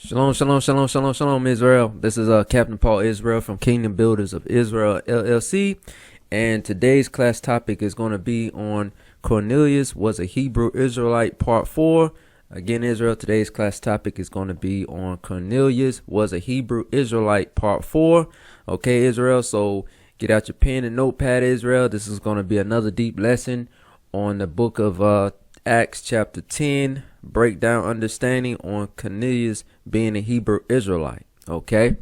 Shalom, shalom, shalom, shalom, shalom, Israel. This is Captain Paul Israel from Kingdom Builders of Israel, LLC. And today's class topic is going to be on Cornelius was a Hebrew Israelite, part 4. Again, Israel, today's class topic is going to be on Cornelius was a Hebrew Israelite, part 4. Okay, Israel, so get out your pen and notepad, Israel. This is going to be another deep lesson on the book of Acts chapter 10, breakdown understanding on Cornelius being a Hebrew Israelite. Okay,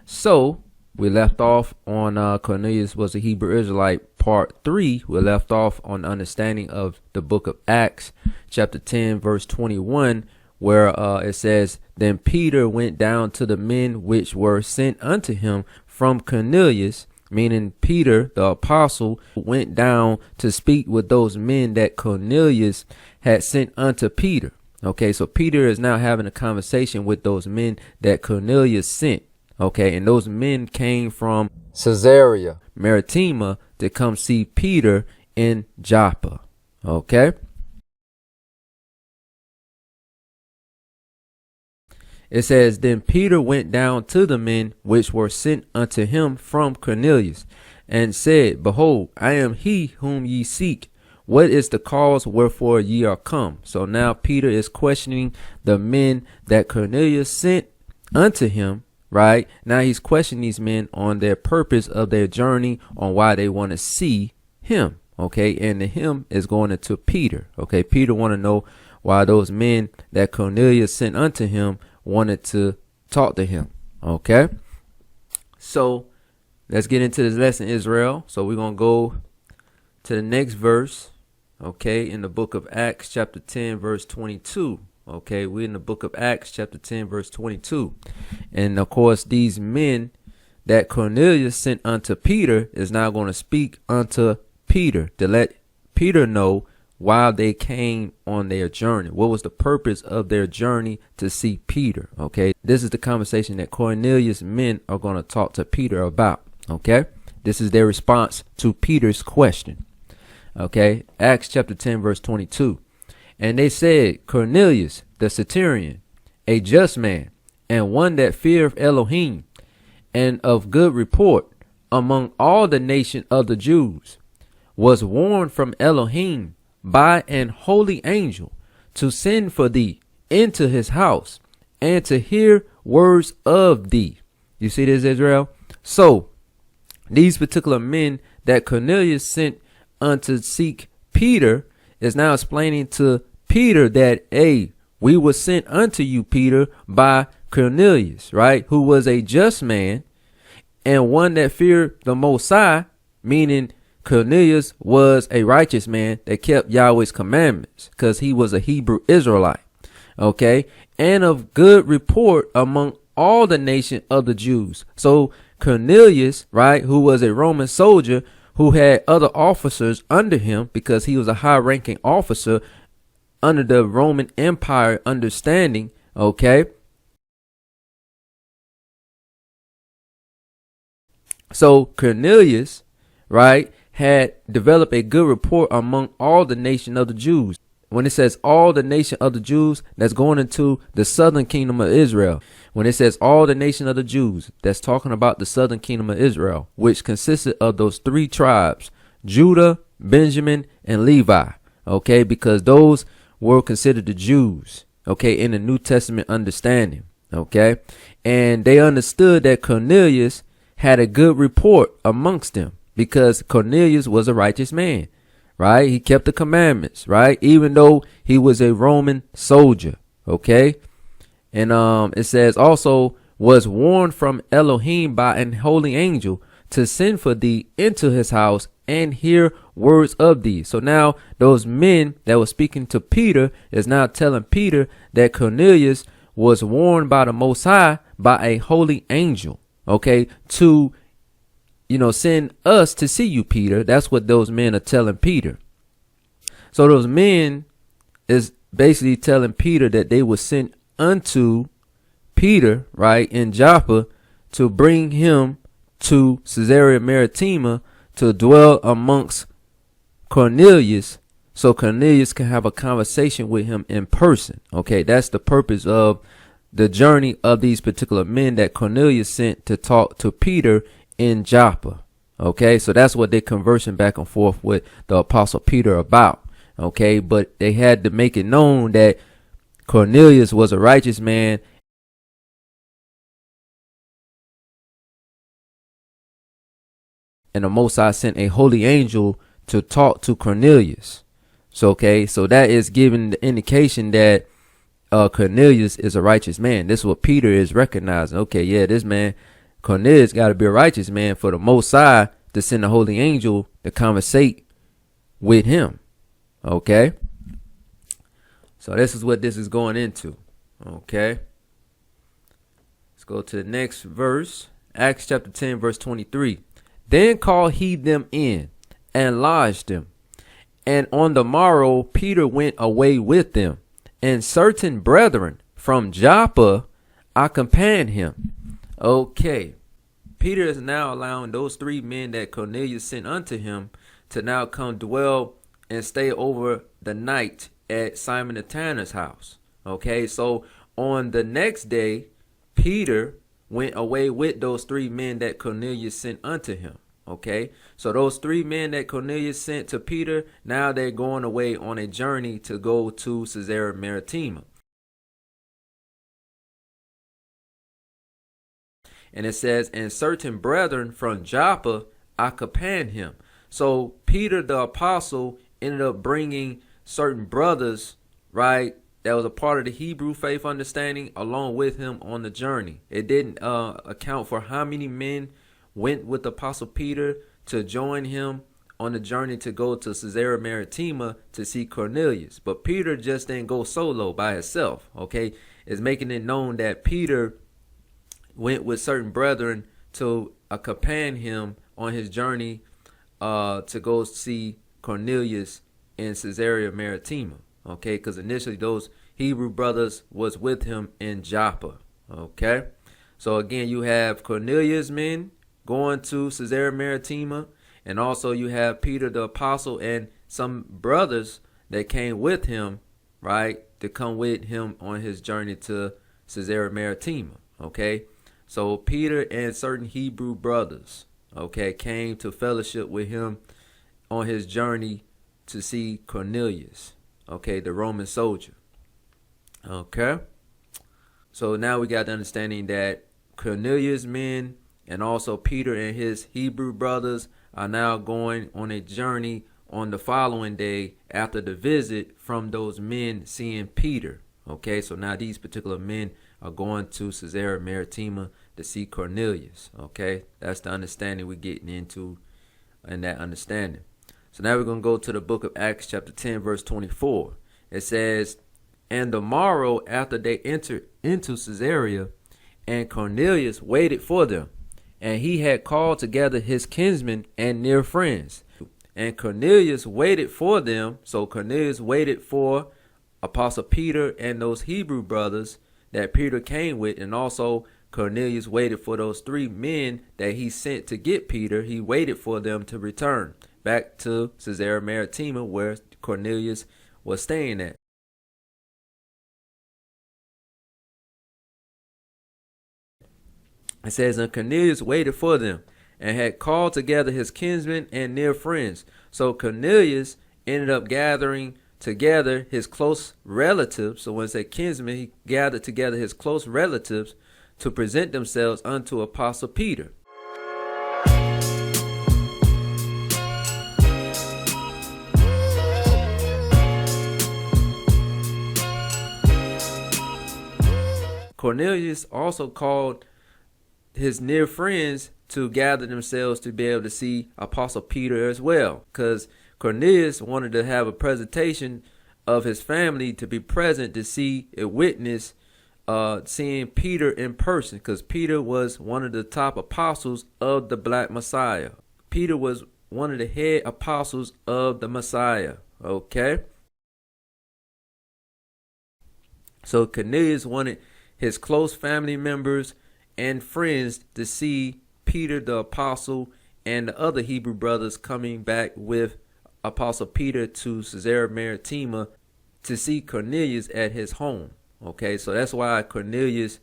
so we left off on Cornelius was a Hebrew Israelite, part 3. We left off on the understanding of the book of Acts chapter 10 verse 21, where it says, then Peter went down to the men which were sent unto him from Cornelius, meaning Peter, the apostle, went down to speak with those men that Cornelius had sent unto Peter. Okay, so Peter is now having a conversation with those men that Cornelius sent. Okay, and those men came from Caesarea Maritima to come see Peter in Joppa. Okay. It says, then Peter went down to the men which were sent unto him from Cornelius, and said, behold, I am he whom ye seek. What is the cause wherefore ye are come? So now Peter is questioning the men that Cornelius sent unto him, right? Now he's questioning these men on their purpose of their journey, on why they want to see him. Okay, and the him is going into Peter. Okay, Peter want to know why those men that Cornelius sent unto him wanted to talk to him. Okay, so let's get into this lesson, Israel. So we're gonna go to the next verse, okay, in the book of Acts chapter 10 verse 22. Okay, we're in the book of Acts chapter 10 verse 22, and of course these men that Cornelius sent unto Peter is now going to speak unto Peter to let Peter know why they came on their journey. What was the purpose of their journey to see Peter? Okay, this is the conversation that Cornelius' men are going to talk to Peter about. Okay, this is their response to Peter's question. Okay, Acts chapter 10 verse 22. And they said, Cornelius the centurion, a just man, and one that feareth Elohim, and of good report among all the nation of the Jews, was warned from Elohim by an holy angel to send for thee into his house and to hear words of thee. You see this, Israel? So these particular men that Cornelius sent unto seek Peter is now explaining to Peter that, hey, we were sent unto you, Peter, by Cornelius, right? Who was a just man and one that feared the Most High, meaning Cornelius was a righteous man that kept Yahweh's commandments because he was a Hebrew Israelite. Okay. And of good report among all the nation of the Jews. So Cornelius, right, who was a Roman soldier who had other officers under him because he was a high ranking officer under the Roman Empire understanding. Okay. So Cornelius, right, had developed a good report among all the nation of the Jews. When it says all the nation of the Jews, that's going into the southern kingdom of Israel. When it says all the nation of the Jews, that's talking about the southern kingdom of Israel, which consisted of those 3 tribes, Judah, Benjamin, and Levi. Okay, because those were considered the Jews, okay, in the New Testament understanding. Okay, and they understood that Cornelius had a good report amongst them, because Cornelius was a righteous man, right? He kept the commandments, right? Even though he was a Roman soldier, okay? And it says also was warned from Elohim by an holy angel to send for thee into his house and hear words of thee. So now those men that were speaking to Peter is now telling Peter that Cornelius was warned by the Most High by a holy angel, okay, to send us to see you, Peter. That's what those men are telling Peter. So those men is basically telling Peter that they were sent unto Peter, right, in Joppa to bring him to Caesarea Maritima to dwell amongst Cornelius so Cornelius can have a conversation with him in person. Okay, that's the purpose of the journey of these particular men that Cornelius sent to talk to Peter in Joppa. Okay, so that's what they're conversing back and forth with the apostle Peter about. Okay, but they had to make it known that Cornelius was a righteous man, and the Most High sent a holy angel to talk to Cornelius. So, okay, so that is giving the indication that Cornelius is a righteous man. This is what Peter is recognizing. Okay, yeah, this man, Cornelius, got to be a righteous man for the Most High to send a holy angel to conversate with him. Okay, so this is what this is going into. Okay, let's go to the next verse. Acts chapter 10 verse 23. Then called he them in and lodged them, and on the morrow Peter went away with them, and certain brethren from Joppa accompanied him. Okay, Peter is now allowing those 3 men that Cornelius sent unto him to now come dwell and stay over the night at Simon the Tanner's house. Okay, so on the next day, Peter went away with those 3 men that Cornelius sent unto him. Okay, so those 3 men that Cornelius sent to Peter, now they're going away on a journey to go to Caesarea Maritima. And it says, and certain brethren from Joppa accompanied him. So Peter the apostle ended up bringing certain brothers, right, that was a part of the Hebrew faith understanding, along with him on the journey. It didn't account for how many men went with Apostle Peter to join him on the journey to go to Caesarea Maritima to see Cornelius. But Peter just didn't go solo by himself. Okay, it's making it known that Peter went with certain brethren to accompany him on his journey to go see Cornelius in Caesarea Maritima. Okay, because initially those Hebrew brothers was with him in Joppa. Okay, so again, you have Cornelius' men going to Caesarea Maritima, and also you have Peter the apostle and some brothers that came with him, right, to come with him on his journey to Caesarea Maritima. Okay, so Peter and certain Hebrew brothers, okay, came to fellowship with him on his journey to see Cornelius, okay, the Roman soldier. Okay, so now we got the understanding that Cornelius' men and also Peter and his Hebrew brothers are now going on a journey on the following day after the visit from those men seeing Peter. Okay, so now these particular men are going to Caesarea Maritima to see Cornelius. Okay, that's the understanding we're getting into in that understanding. So now we're going to go to the book of Acts chapter 10 verse 24. It says, and the morrow after they entered into Caesarea, and Cornelius waited for them, and he had called together his kinsmen and near friends. And Cornelius waited for them. So Cornelius waited for Apostle Peter and those Hebrew brothers that Peter came with. And also Cornelius waited for those 3 men that he sent to get Peter. He waited for them to return back to Caesarea Maritima, where Cornelius was staying at. It says, and Cornelius waited for them, and had called together his kinsmen and near friends. So Cornelius ended up gathering together his close relatives. So when it said kinsmen, he gathered together his close relatives to present themselves unto Apostle Peter. Cornelius also called his near friends to gather themselves to be able to see Apostle Peter as well, because Cornelius wanted to have a presentation of his family to be present to see a witness seeing Peter in person, because Peter was one of the top apostles of the Black Messiah. Peter was one of the head apostles of the Messiah. Okay, so Cornelius wanted his close family members and friends to see Peter the apostle and the other Hebrew brothers coming back with Apostle Peter to Caesarea Maritima to see Cornelius at his home. Okay, so that's why Cornelius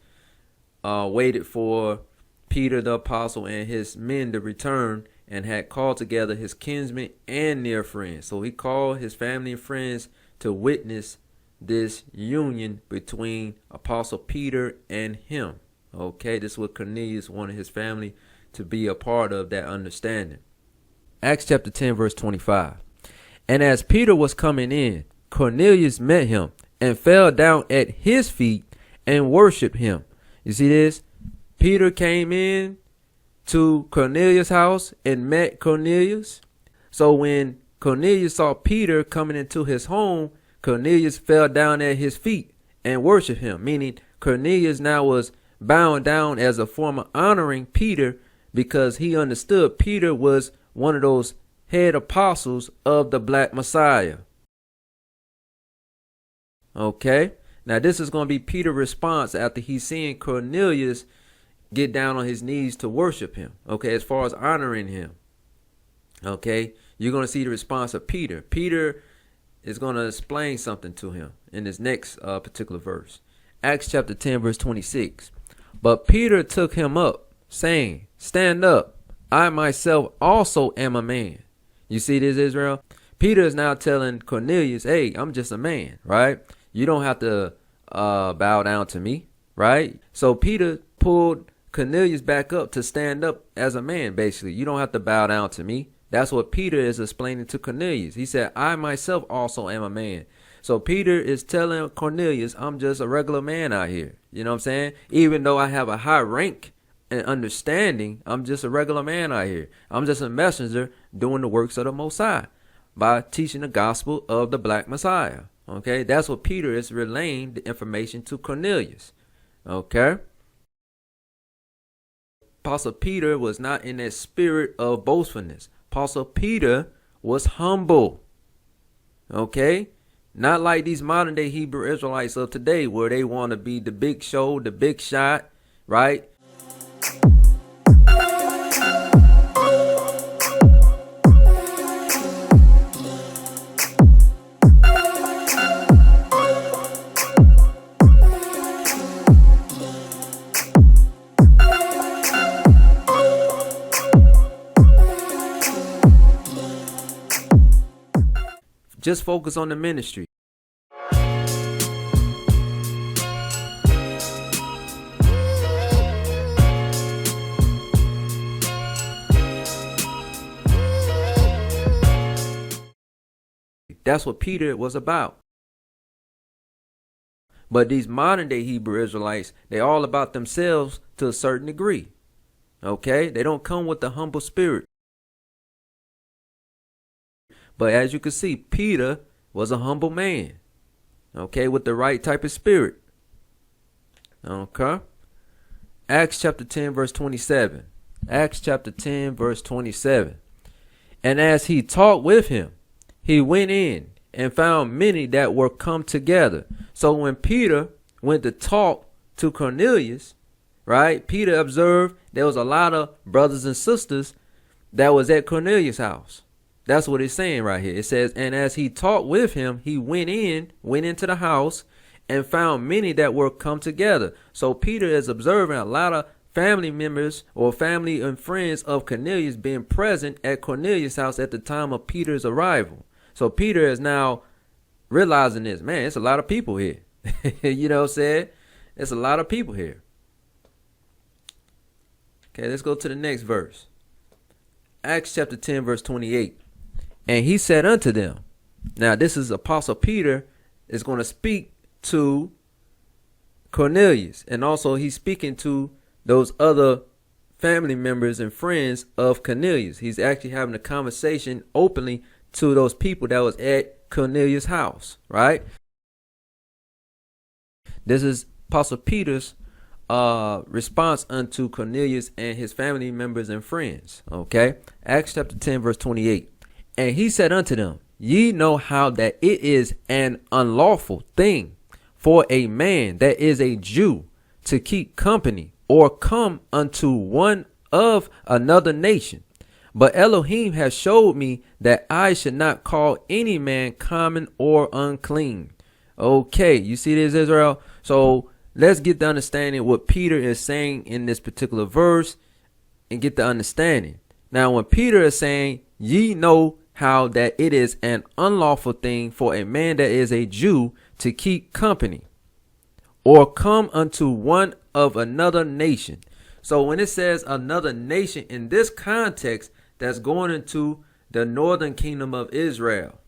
waited for Peter the apostle and his men to return, and had called together his kinsmen and near friends. So he called his family and friends to witness this union between Apostle Peter and him. Okay, this is what Cornelius wanted his family to be a part of, that understanding. Acts chapter 10 verse 25. And as Peter was coming in, Cornelius met him and fell down at his feet and worshiped him. You see this? Peter came in to Cornelius' house and met Cornelius. So when Cornelius saw Peter coming into his home, Cornelius fell down at his feet and worshiped him, meaning Cornelius now was bowing down as a form of honoring Peter, because he understood Peter was one of those head apostles of the Black Messiah. Okay, now this is going to be Peter's response after he's seeing Cornelius get down on his knees to worship him. Okay, as far as honoring him. Okay, you're going to see the response of Peter. Peter is going to explain something to him in this next particular verse. Acts chapter 10 verse 26. But Peter took him up, saying, Stand up, I myself also am a man. You see this, Israel? Peter is now telling Cornelius, hey, I'm just a man, right? You don't have to bow down to me, right? So Peter pulled Cornelius back up to stand up as a man, basically. You don't have to bow down to me. That's what Peter is explaining to Cornelius. He said, I myself also am a man. So Peter is telling Cornelius, I'm just a regular man out here. You know what I'm saying? Even though I have a high rank and understanding, I'm just a regular man out here. I'm just a messenger doing the works of the Most High by teaching the gospel of the Black Messiah. Okay, that's what Peter is relaying the information to Cornelius. Okay. Apostle Peter was not in that spirit of boastfulness. Apostle Peter was humble. Okay. Not like these modern day Hebrew Israelites of today, where they want to be the big show, the big shot, right? Just focus on the ministry. That's what Peter was about. But these modern day Hebrew Israelites, they're all about themselves to a certain degree. Okay? They don't come with the humble spirit. But as you can see, Peter was a humble man. Okay? With the right type of spirit. Okay? Acts chapter 10 verse 27. Acts chapter 10 verse 27. And as he talked with him, he went in and found many that were come together. So when Peter went to talk to Cornelius, right, Peter observed there was a lot of brothers and sisters that was at Cornelius' house. That's what it's saying right here. It says, and as he talked with him, he went into the house and found many that were come together. So Peter is observing a lot of family members or family and friends of Cornelius being present at Cornelius' house at the time of Peter's arrival. So Peter is now realizing this, man, it's a lot of people here. You know what I'm saying? It's a lot of people here. Okay, let's go to the next verse. Acts chapter 10 verse 28. And he said unto them, now this is Apostle Peter is going to speak to Cornelius. And also he's speaking to those other family members and friends of Cornelius. He's actually having a conversation openly to those people that was at Cornelius' house, right? This is Apostle Peter's response unto Cornelius and his family members and friends. Okay, Acts chapter 10 verse 28. And he said unto them, ye know how that it is an unlawful thing for a man that is a Jew to keep company or come unto one of another nation. But Elohim has showed me that I should not call any man common or unclean. Okay, you see this, Israel? So let's get the understanding what Peter is saying in this particular verse and get the understanding. Now, when Peter is saying, ye know how that it is an unlawful thing for a man that is a Jew to keep company or come unto one of another nation. So when it says another nation in this context, that's going into the northern kingdom of Israel.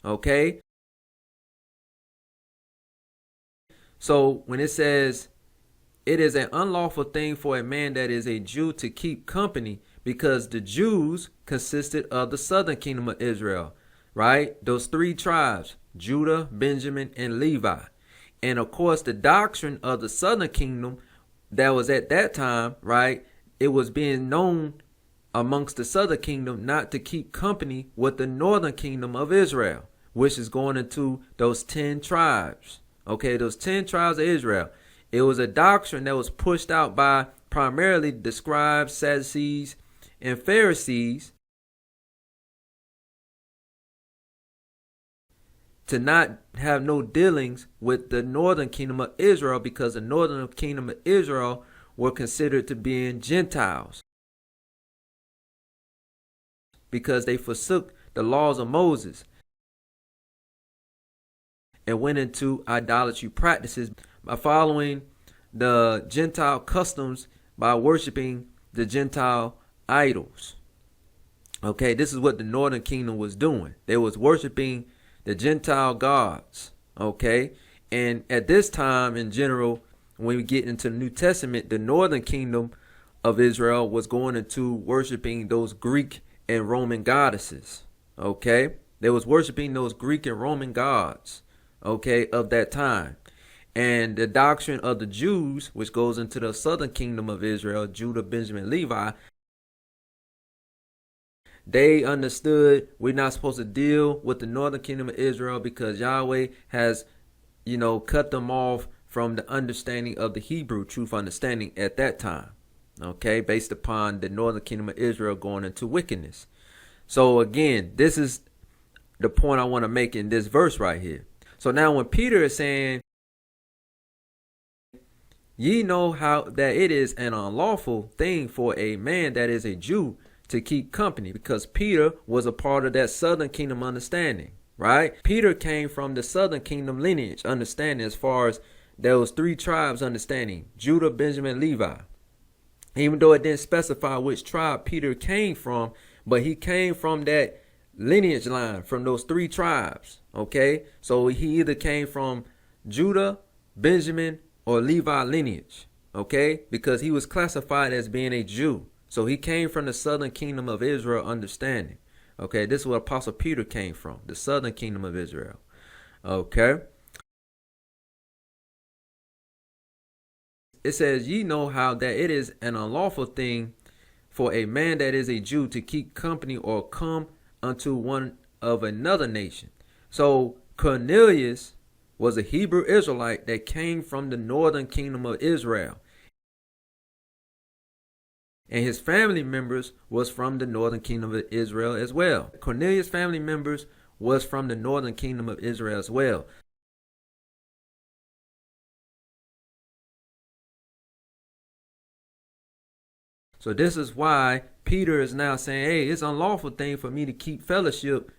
Okay. So when it says it is an unlawful thing for a man that is a Jew to keep company, because the Jews consisted of the southern kingdom of Israel, right? Those three tribes, Judah, Benjamin, and Levi. And of course, the doctrine of the southern kingdom that was at that time, right? It was being known amongst the southern kingdom not to keep company with the northern kingdom of Israel, which is going into those 10 tribes. Okay, those 10 tribes of Israel. It was a doctrine that was pushed out by primarily the scribes, Sadducees, and Pharisees to not have no dealings with the northern kingdom of Israel, because the northern kingdom of Israel were considered to be Gentiles, because they forsook the laws of Moses and went into idolatry practices by following the Gentile customs, by worshiping the Gentile idols. Okay, this is what the northern kingdom was doing. They was worshiping the Gentile gods. Okay, and at this time in general, when we get into the New Testament, the northern kingdom of Israel was going into worshiping those Greek and Roman goddesses. Okay, they was worshiping those Greek and Roman gods, okay, of that time. And the doctrine of the Jews, which goes into the southern kingdom of Israel, Judah, Benjamin, Levi, they understood we're not supposed to deal with the northern kingdom of Israel because Yahweh has, cut them off from the understanding of the Hebrew truth understanding at that time. Okay, based upon the northern kingdom of Israel going into wickedness. So again, this is the point I want to make in this verse right here. So now when Peter is saying, ye know how that it is an unlawful thing for a man that is a Jew to keep company, because Peter was a part of that southern kingdom understanding, right? Peter came from the southern kingdom lineage understanding, as far as those three tribes understanding, Judah, Benjamin, Levi. Even though it didn't specify which tribe Peter came from, but he came from that lineage line, from those three tribes. Okay, so he either came from Judah, Benjamin, or Levi lineage. Okay, because he was classified as being a Jew. So he came from the southern kingdom of Israel understanding. Okay, this is where Apostle Peter came from, the southern kingdom of Israel. Okay. It says, ye know how that it is an unlawful thing for a man that is a Jew to keep company or come unto one of another nation. So Cornelius was a Hebrew Israelite that came from the northern kingdom of Israel. And his family members was from the northern kingdom of Israel as well. Cornelius' family members was from the northern kingdom of Israel as well. So this is why Peter is now saying, hey, it's an unlawful thing for me to keep fellowship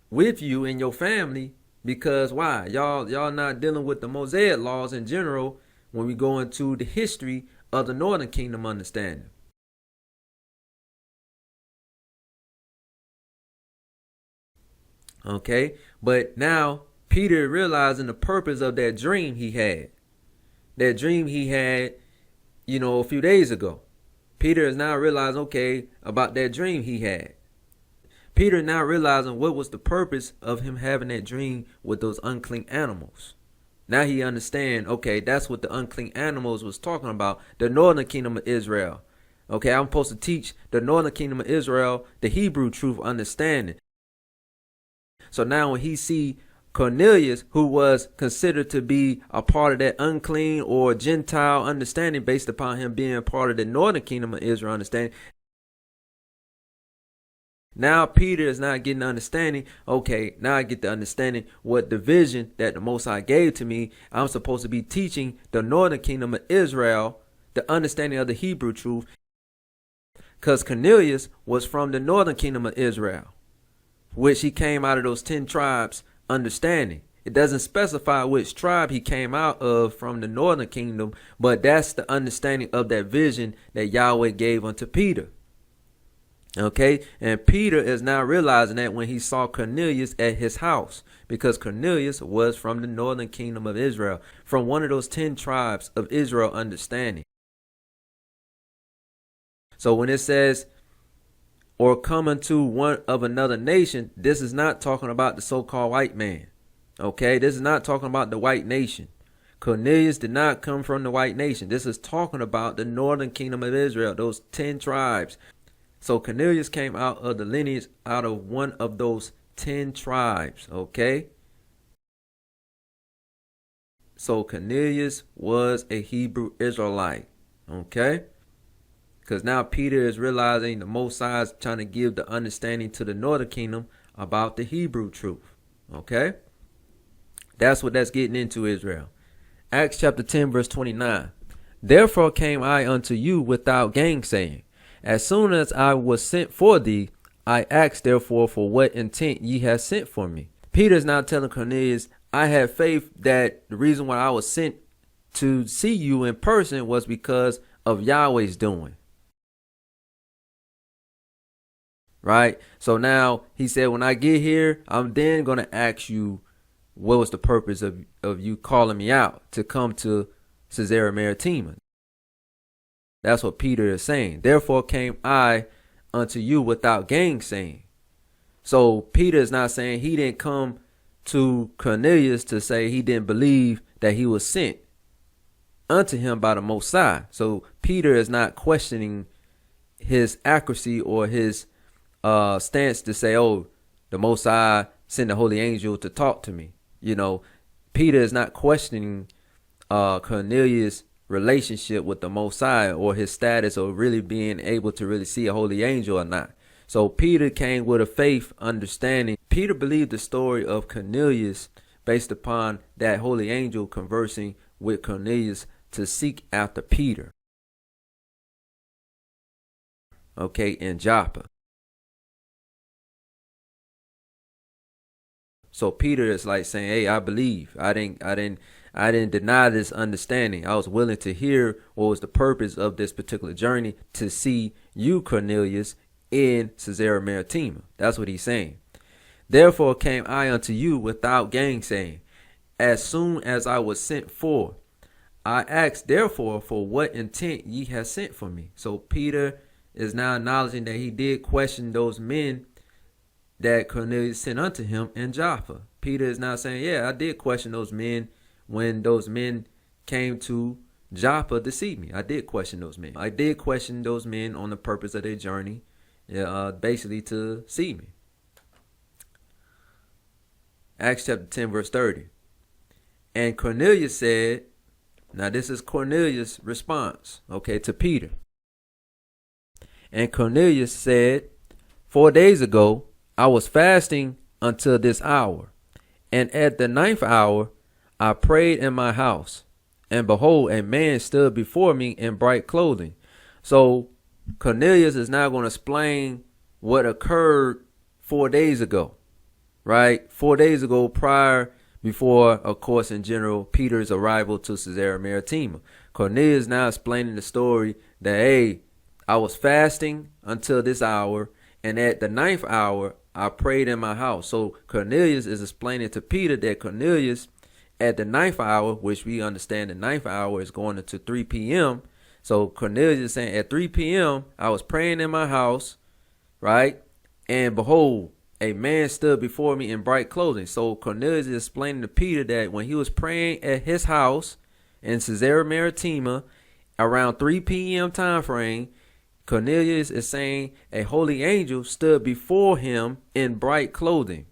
with you and your family, because why? Y'all not dealing with the Mosaic laws in general when we go into the history of the northern kingdom understanding. Okay, but now Peter realizing the purpose of that dream he had. That dream he had, a few days ago. Peter is now realizing, okay, about that dream he had. Peter now realizing what was the purpose of him having that dream with those unclean animals. Now he understand, okay, that's what the unclean animals was talking about, the northern kingdom of Israel. Okay, I'm supposed to teach the northern kingdom of Israel the Hebrew truth understanding. So now when he see Cornelius, who was considered to be a part of that unclean or Gentile understanding based upon him being part of the northern kingdom of Israel understanding, Now Peter is not getting understanding. Okay, now I get the understanding what the vision that the Most High gave to me. I'm supposed to be teaching the northern kingdom of Israel the understanding of the Hebrew truth, because Cornelius was from the northern kingdom of Israel, which he came out of those 10 tribes understanding. It doesn't specify which tribe he came out of from the northern kingdom, but that's the understanding of that vision that Yahweh gave unto Peter. Okay, and Peter is now realizing that when he saw Cornelius at his house, because Cornelius was from the northern kingdom of Israel, from one of those 10 tribes of Israel understanding. So when it says, or come unto one of another nation, this is not talking about the so-called white man. Okay, this is not talking about the white nation. Cornelius did not come from the white nation. This is talking about the northern kingdom of Israel, those 10 tribes. So Cornelius came out of the lineage out of one of those 10 tribes. Okay. So Cornelius was a Hebrew Israelite. Okay. Because now Peter is realizing the Most High is trying to give the understanding to the northern kingdom about the Hebrew truth. Okay. That's what that's getting into, Israel. Acts chapter 10 verse 29. Therefore came I unto you without gainsaying. As soon as I was sent for thee, I asked therefore for what intent ye have sent for me. Peter is now telling Cornelius, I had faith that the reason why I was sent to see you in person was because of Yahweh's doing. Right? So now he said, when I get here, I'm then going to ask you, what was the purpose of you calling me out to come to Caesarea Maritima? That's what Peter is saying. Therefore came I unto you without gainsaying. So Peter is not saying he didn't come to Cornelius to say he didn't believe that he was sent unto him by the Most High. So Peter is not questioning his accuracy or his stance to say, oh, the Most High sent the holy angel to talk to me. You know, Peter is not questioning Cornelius' relationship with the Most High or his status or really being able to really see a holy angel or not. So Peter came with a faith understanding. Peter believed the story of Cornelius based upon that holy angel conversing with Cornelius to seek after Peter. Okay, in Joppa. So Peter is like saying, hey, I believe. I didn't deny this understanding. I was willing to hear what was the purpose of this particular journey to see you, Cornelius, in Caesarea Maritima. That's what he's saying. Therefore came I unto you without gainsaying. As soon as I was sent for, I asked therefore for what intent ye have sent for me. So Peter is now acknowledging that he did question those men that Cornelius sent unto him in Joppa. Peter is now saying, yeah, I did question those men when those men came to Joppa to see me. I did question those men. I did question those men on the purpose of their journey, basically to see me. Acts chapter 10 verse 30. And Cornelius said, now this is Cornelius' response, okay, to Peter. And Cornelius said, 4 days ago, I was fasting until this hour, and at the 9th hour I prayed in my house, and behold, a man stood before me in bright clothing. So Cornelius is now going to explain what occurred 4 days ago, right? 4 days ago, before, of course, in general, Peter's arrival to Caesarea Maritima. Cornelius is now explaining the story that, hey, I was fasting until this hour, and at the 9th hour I prayed in my house. So Cornelius is explaining to Peter that Cornelius at the 9th hour, which we understand the 9th hour is going into 3 p.m. So Cornelius is saying at 3 p.m. I was praying in my house, right? And behold, a man stood before me in bright clothing. So Cornelius is explaining to Peter that when he was praying at his house in Caesarea Maritima around 3 p.m. time frame, Cornelius is saying a holy angel stood before him in bright clothing.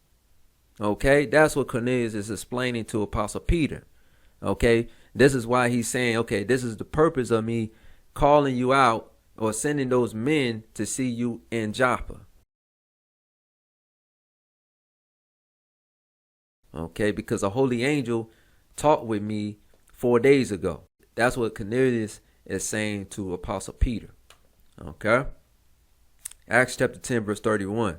Okay, that's what Cornelius is explaining to Apostle Peter. Okay, this is why he's saying, okay, this is the purpose of me calling you out or sending those men to see you in Joppa. Okay, because a holy angel talked with me 4 days ago. That's what Cornelius is saying to Apostle Peter. Okay. Acts chapter 10, verse 31.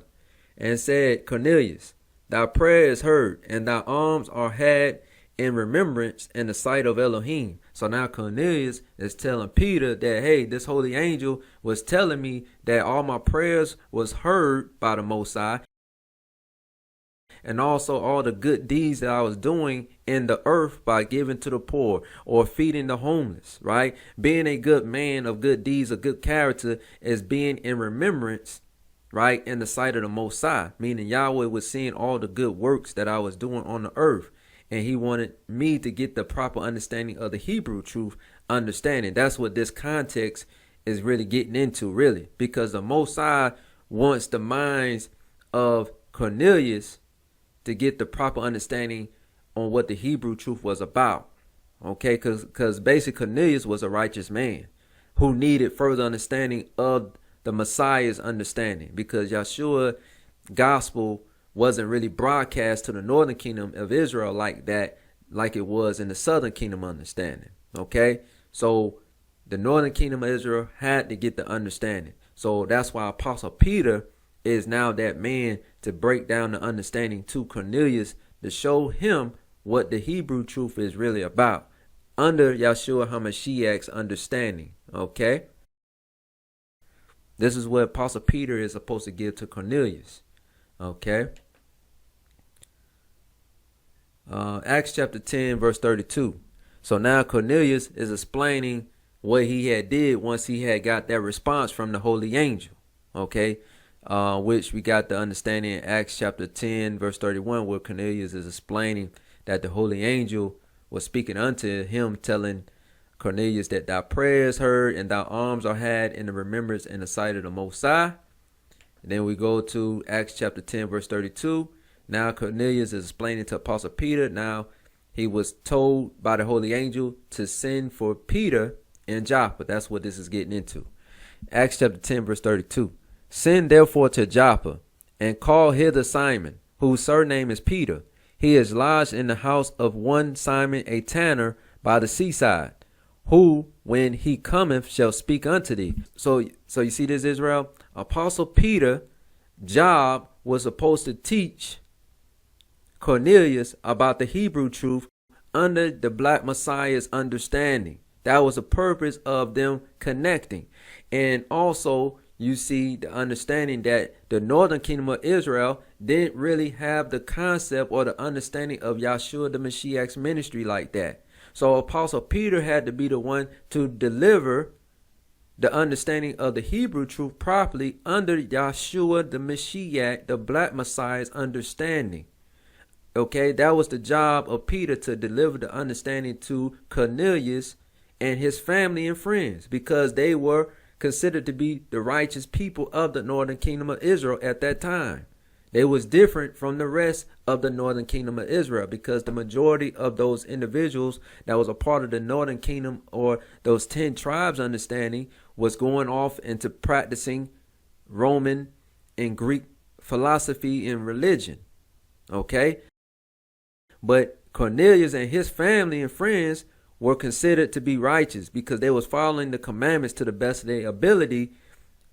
And said, Cornelius, thy prayer is heard, and thy alms are had in remembrance in the sight of Elohim. So now Cornelius is telling Peter that, hey, this holy angel was telling me that all my prayers was heard by the Most High, and also all the good deeds that I was doing in the earth by giving to the poor or feeding the homeless, right? Being a good man of good deeds, a good character, is being in remembrance, right, in the sight of the Most High, meaning Yahweh was seeing all the good works that I was doing on the earth, and he wanted me to get the proper understanding of the Hebrew truth understanding. That's what this context is really getting into, really, because the Most High wants the minds of Cornelius to get the proper understanding on what the Hebrew truth was about. Okay, because basically Cornelius was a righteous man who needed further understanding of the Messiah's understanding, because Yahshua gospel wasn't really broadcast to the northern kingdom of Israel like that, like it was in the southern kingdom understanding. Okay, so the northern kingdom of Israel had to get the understanding. So that's why Apostle Peter is now that man to break down the understanding to Cornelius, to show him what the Hebrew truth is really about under Yahshua HaMashiach's understanding. Okay, this is what Apostle Peter is supposed to give to Cornelius. Okay, Acts chapter 10 verse 32. So now Cornelius is explaining what he had did once he had got that response from the holy angel. Okay, which we got the understanding in Acts chapter 10 verse 31, where Cornelius is explaining that the holy angel was speaking unto him, telling Cornelius that thy prayers heard and thy alms are had in the remembrance in the sight of the Most High. And then we go to Acts chapter 10 verse 32. Now Cornelius is explaining to Apostle Peter. Now he was told by the holy angel to send for Peter in Joppa. That's what this is getting into. Acts chapter 10 verse 32. Send therefore to Joppa, and call hither Simon, whose surname is Peter. He is lodged in the house of one Simon a tanner by the seaside, who, when he cometh, shall speak unto thee. So you see this, Israel? Apostle Peter, job was supposed to teach Cornelius about the Hebrew truth under the Black Messiah's understanding. That was the purpose of them connecting. And also, you see the understanding that the northern kingdom of Israel didn't really have the concept or the understanding of Yahshua the Mashiach's ministry like that. So Apostle Peter had to be the one to deliver the understanding of the Hebrew truth properly under Yahshua the Mashiach, the Black Messiah's understanding. Okay, that was the job of Peter, to deliver the understanding to Cornelius and his family and friends, because they were considered to be the righteous people of the northern kingdom of Israel at that time. They was different from the rest of the northern kingdom of Israel, because the majority of those individuals that was a part of the northern kingdom, or those 10 tribes understanding, was going off into practicing Roman and Greek philosophy and religion. Okay, but Cornelius and his family and friends were considered to be righteous, because they was following the commandments to the best of their ability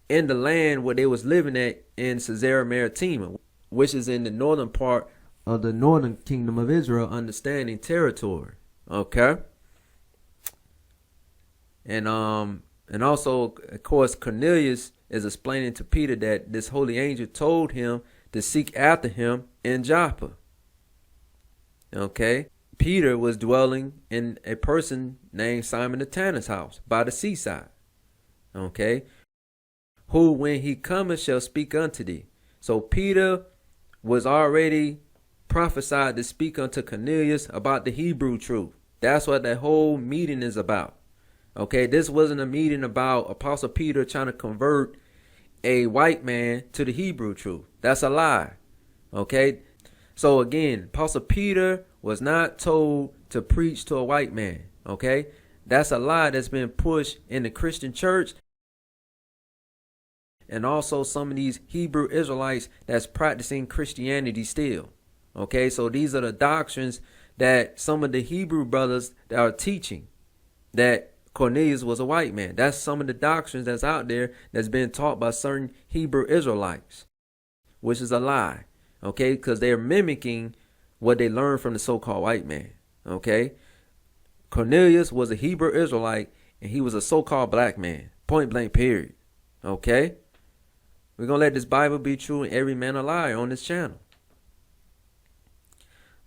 in the land where they was living at in Caesarea Maritima, which is in the northern part of the northern kingdom of Israel understanding territory. Okay, and also, of course, Cornelius is explaining to Peter that this holy angel told him to seek after him in Joppa. Okay, Peter was dwelling in a person named Simon the Tanner's house by the seaside. Okay, who, when he cometh, shall speak unto thee. So Peter was already prophesied to speak unto Cornelius about the Hebrew truth. That's what that whole meeting is about. Okay, this wasn't a meeting about Apostle Peter trying to convert a white man to the Hebrew truth. That's a lie. Okay, so again, Apostle Peter was not told to preach to a white man. Okay, that's a lie that's been pushed in the Christian church, and also some of these Hebrew Israelites that's practicing Christianity still. Okay, so these are the doctrines that some of the Hebrew brothers that are teaching, that Cornelius was a white man. That's some of the doctrines that's out there that's been taught by certain Hebrew Israelites, which is a lie. Okay, because they're mimicking what they learned from the so-called white man. Okay, Cornelius was a Hebrew Israelite, and he was a so-called black man. Point blank, period. Okay, we're going to let this Bible be true and every man a liar on this channel.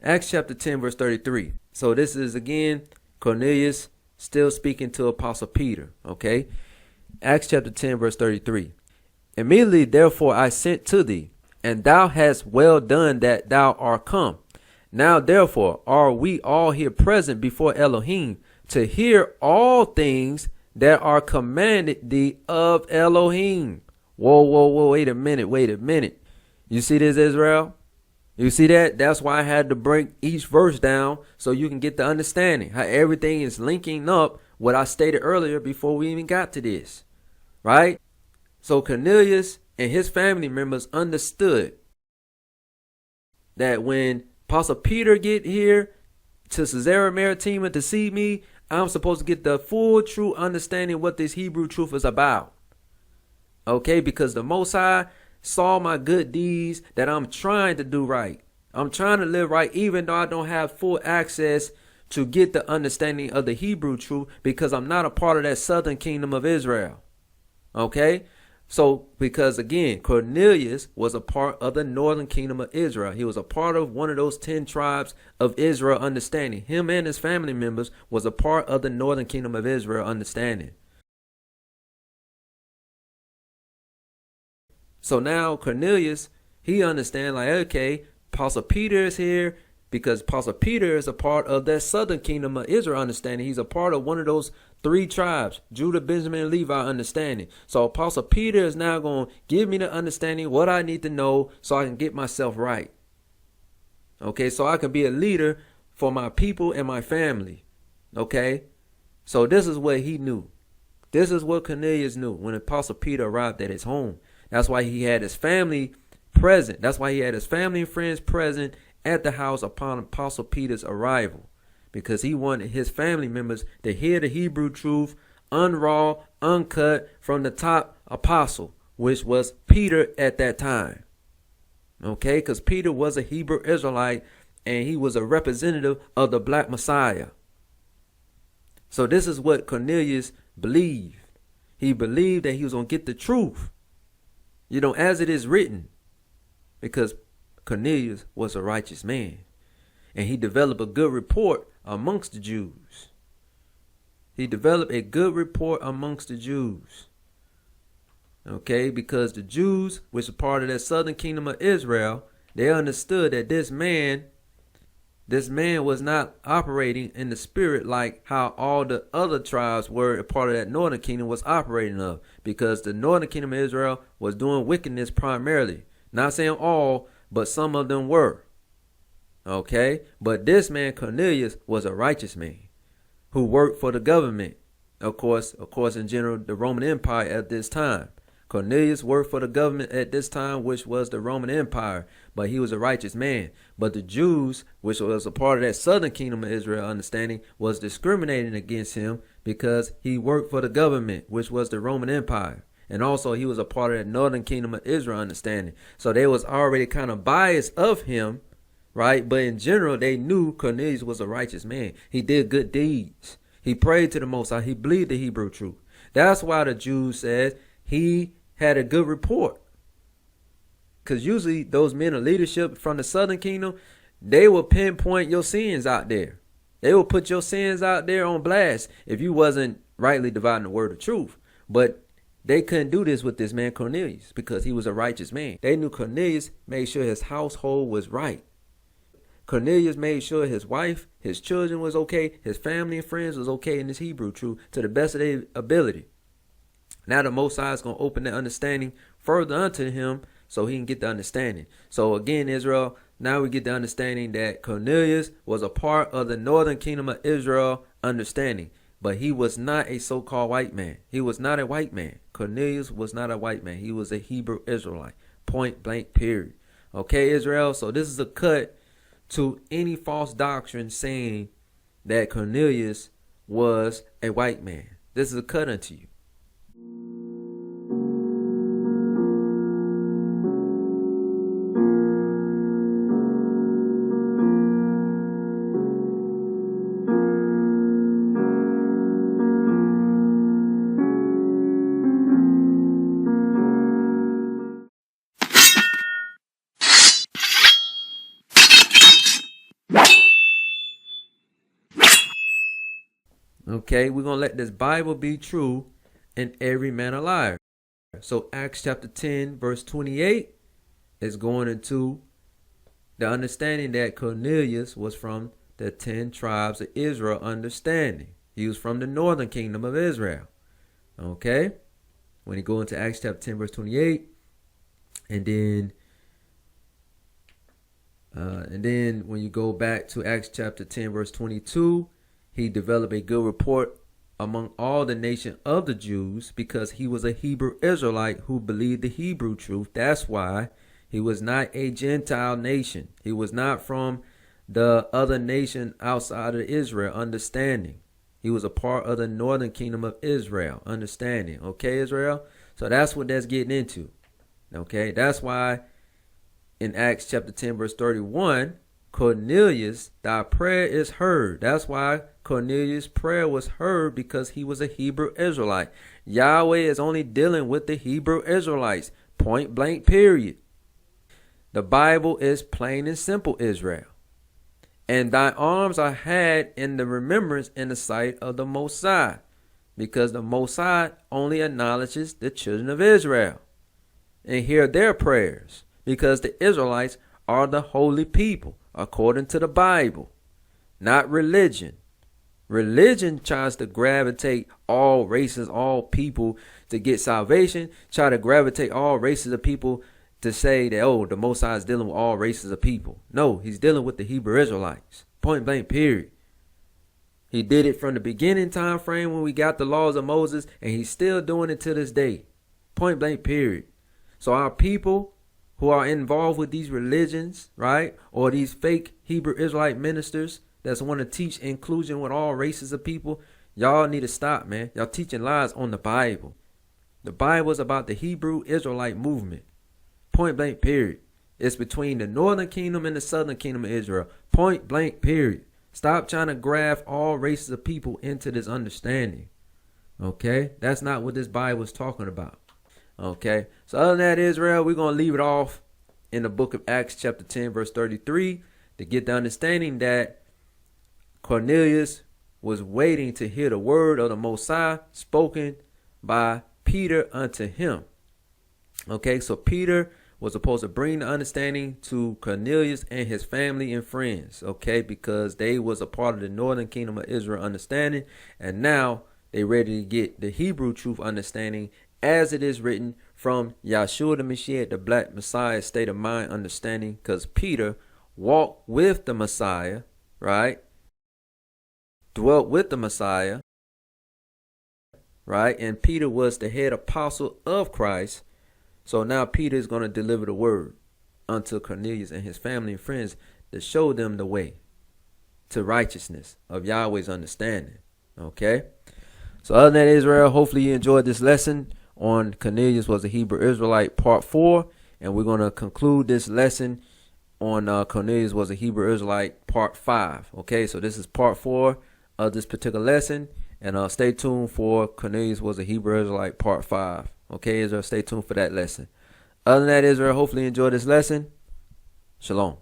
Acts chapter 10, verse 33. So this is again Cornelius still speaking to Apostle Peter. Okay, Acts chapter 10, verse 33. Immediately, therefore, I sent to thee, and thou hast well done that thou art come. Now, therefore, are we all here present before Elohim to hear all things that are commanded thee of Elohim. Whoa, wait a minute. You see this, Israel? You see that? That's why I had to break each verse down so you can get the understanding how everything is linking up what I stated earlier before we even got to this, right? So Cornelius and his family members understood that when Apostle Peter get here to Caesarea Maritima to see me, I'm supposed to get the full true understanding what this Hebrew truth is about. Okay, because the Most High saw my good deeds that I'm trying to do right. I'm trying to live right even though I don't have full access to get the understanding of the Hebrew truth because I'm not a part of that southern kingdom of Israel. Okay, so because again, Cornelius was a part of the northern kingdom of Israel. He was a part of one of those 10 tribes of Israel understanding. Him and his family members was a part of the northern kingdom of Israel understanding. So now Cornelius, he understands like, okay, Apostle Peter is here because Apostle Peter is a part of that southern kingdom of Israel understanding. He's a part of one of those 3 tribes, Judah, Benjamin, and Levi understanding. So Apostle Peter is now going to give me the understanding what I need to know so I can get myself right. Okay, so I can be a leader for my people and my family. Okay, so this is what he knew. This is what Cornelius knew when Apostle Peter arrived at his home. That's why he had his family present. That's why he had his family and friends present at the house upon Apostle Peter's arrival. Because he wanted his family members to hear the Hebrew truth, unraw, uncut from the top apostle, which was Peter at that time. Okay, because Peter was a Hebrew Israelite and he was a representative of the black Messiah. So this is what Cornelius believed. He believed that he was going to get the truth. You know, as it is written, because Cornelius was a righteous man and he developed a good report amongst the Jews. He developed a good report amongst the Jews. Okay, because the Jews, which are part of that southern kingdom of Israel, they understood that this man was not operating in the spirit like how all the other tribes were a part of that northern kingdom was operating of. Because the northern kingdom of Israel was doing wickedness primarily. Not saying all, but some of them were. Okay, but this man Cornelius was a righteous man who worked for the government. Of course, in general, the Roman Empire at this time. Cornelius worked for the government at this time, which was the Roman Empire, but he was a righteous man. But the Jews, which was a part of that southern kingdom of Israel understanding, was discriminating against him because he worked for the government, which was the Roman Empire. And also he was a part of that northern kingdom of Israel understanding. So they was already kind of biased of him, right? But in general, they knew Cornelius was a righteous man. He did good deeds. He prayed to the Most High. He believed the Hebrew truth. That's why the Jews said he had a good report. Because usually those men of leadership from the southern kingdom, they will pinpoint your sins out there. They will put your sins out there on blast if you wasn't rightly dividing the word of truth. But they couldn't do this with this man Cornelius because he was a righteous man. They knew Cornelius made sure his household was right. Cornelius made sure his wife, his children was okay, his family and friends was okay in this Hebrew truth to the best of their ability. Now the Most High is going to open the understanding further unto him so he can get the understanding. So again, Israel, now we get the understanding that Cornelius was a part of the northern kingdom of Israel understanding. But he was not a so-called white man. He was not a white man. Cornelius was not a white man. He was a Hebrew Israelite. Point blank, period. Okay, Israel. So this is a cut to any false doctrine saying that Cornelius was a white man. This is a cut unto you. Okay, we're going to let this Bible be true and every man a liar. So Acts chapter 10 verse 28 is going into the understanding that Cornelius was from the 10 tribes of Israel understanding. He was from the northern kingdom of Israel. Okay, when you go into Acts chapter 10 verse 28, and then when you go back to Acts chapter 10 verse 22, he developed a good report among all the nation of the Jews because he was a Hebrew Israelite who believed the Hebrew truth. That's why he was not a Gentile nation. He was not from the other nation outside of Israel understanding. He was a part of the northern kingdom of Israel understanding. Okay, Israel? So that's what that's getting into. Okay, that's why in Acts chapter 10 verse 31, Cornelius, thy prayer is heard. That's why Cornelius' prayer was heard, because he was a Hebrew Israelite. Yahweh is only dealing with the Hebrew Israelites. Point blank, period. The Bible is plain and simple, Israel. And thy arms are had in the remembrance in the sight of the Most High, because the Most High only acknowledges the children of Israel and hear their prayers, because the Israelites are the holy people according to the Bible, not religion. Religion tries to gravitate all races, all people to get salvation, try to gravitate all races of people to say that, oh, the Most High is dealing with all races of people. No, he's dealing with the Hebrew Israelites. Point blank, period. He did it from the beginning time frame when we got the laws of Moses, and he's still doing it to this day. Point blank, period. So our people who are involved with these religions, right, or these fake Hebrew Israelite ministers that want to teach inclusion with all races of people, y'all need to stop, man. Y'all teaching lies on the Bible. The Bible is about the Hebrew Israelite movement. Point blank, period. It's between the northern kingdom and the southern kingdom of Israel. Point blank, period. Stop trying to graft all races of people into this understanding. Okay? That's not what this Bible is talking about. Okay? So other than that, Israel, we're going to leave it off in the book of Acts chapter 10 verse 33 to get the understanding that Cornelius was waiting to hear the word of the Most High spoken by Peter unto him. Okay, so Peter was supposed to bring the understanding to Cornelius and his family and friends, okay, because they was a part of the northern kingdom of Israel understanding, and now they ready to get the Hebrew truth understanding as it is written from Yahshua the Mashiach, the black Messiah state of mind understanding, because Peter walked with the Messiah, right? Dwelt with the Messiah, right? And Peter was the head apostle of Christ. So now Peter is going to deliver the word unto Cornelius and his family and friends to show them the way to righteousness of Yahweh's understanding. Okay? So other than that, Israel, hopefully you enjoyed this lesson on Cornelius was a Hebrew Israelite part 4. And we're going to conclude this lesson on Cornelius was a Hebrew Israelite part 5. Okay? So this is part 4 of this particular lesson. And stay tuned for Cornelius was a Hebrew Israelite part 5. Okay, Israel, stay tuned for that lesson. Other than that, Israel, hopefully you enjoyed this lesson. Shalom.